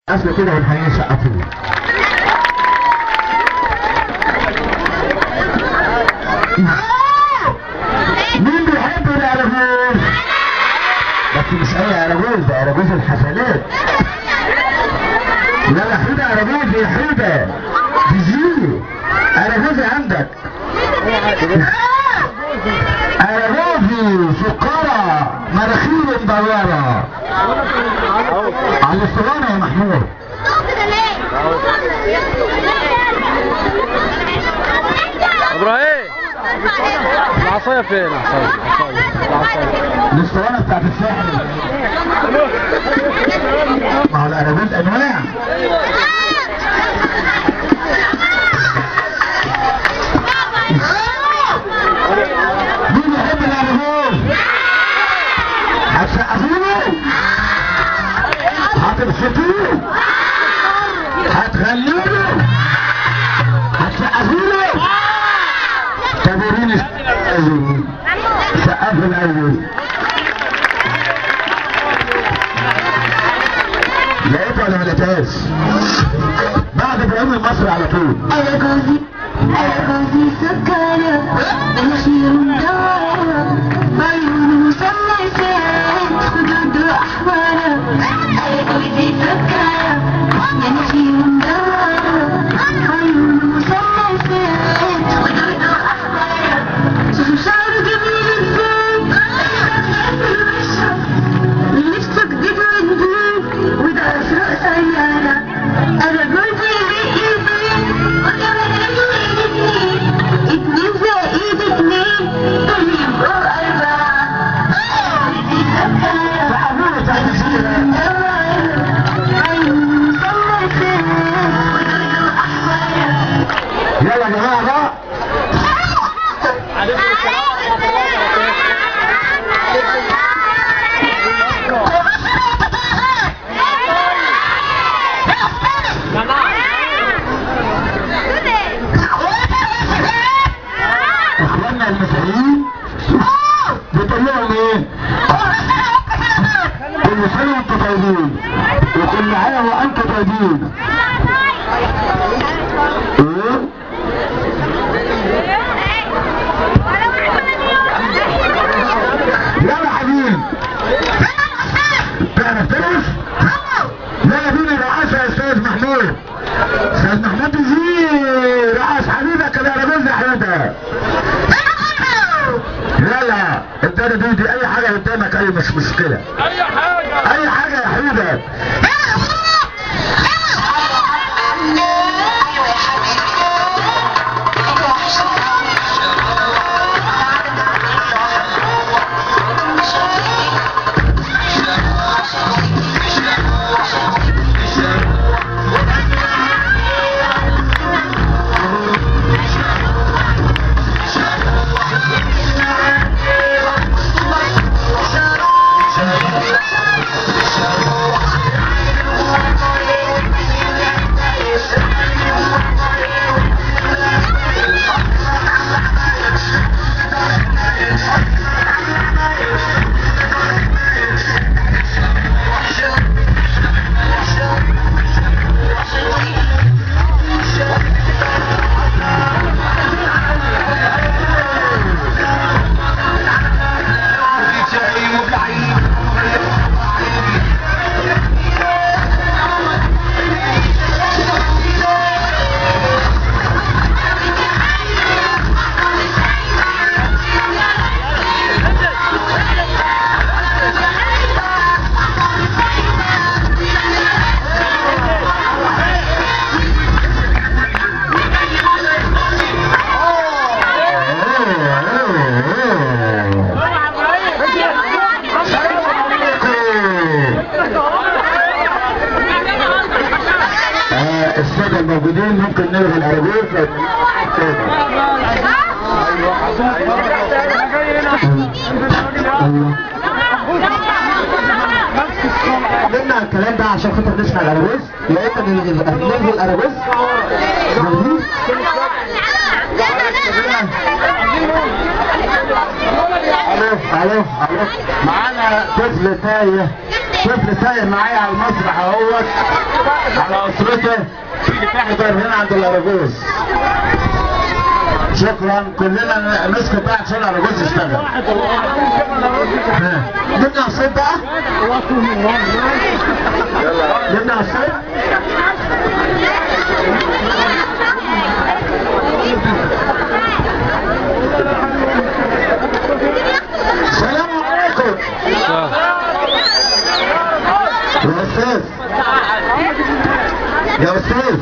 اصل كده والحقيقه سقفوا. مين بيحب الأراجوز؟ بس مش اي أراجوز، ده أراجوز الحفلات. لا حودة أراجوز يا حودة، تجيلي أراجوز عندك. أراجوزي سكرة مناخير مدورة على الصغيرة يا محمود. ابراهيم العصايه فين؟ العصايه الاسطوانه بتاعت الساحل. ما هو الأراجوز انواع. مين يحب الأراجوز؟ هتسقفوله؟ هتبسطوه؟ هتغنوله؟ هتسقفوله؟ طب وريني سقفوا الأول. لقيته ولا ما لقيتهاش؟ بعد ابراهيم المصري على طول. أراجوزي سكرة مناخير مدورة بعيون مثلثات خدود أحمرة. أراجوزي سكرة مناخير مدورة بعيون مثلثات خدود أحمرة. شوفوا شعره جميل ازاي، لبسه جديد وجديد وده أسرق سيارة. أراجوزي يلا يا جماعه بقى. اخواننا المسيحيين بتقول لهم ايه؟ كل سنه وانتم طيبين وكل عام وانتم طيبين. ايه؟ يلا حبيبي تعرف ترقص؟ يلا بينا رقصة يا استاذ محمود. استاذ محمود يجي رقص حبيبك الأراجوز يا حودة. يلا انت دودي اي حاجة قدامك، اي مش مشكلة، اي حاجة يا حودة. السادة الموجودين ممكن نلغي الأراجوز. قلنا الكلام ده عشان خاطر نسمع الأراجوز، يا اما نلغي الأراجوز. الو معانا طفل تايه معايا على المسرح اهوت على اسرته تيجي تحضر هنا عند الاراجوز. شكرا كلنا نسكت بقى عشان الاراجوز يشتغل. نبدا الصوت بقى. نبدا الصوت. السلام عليكم. يا استاذ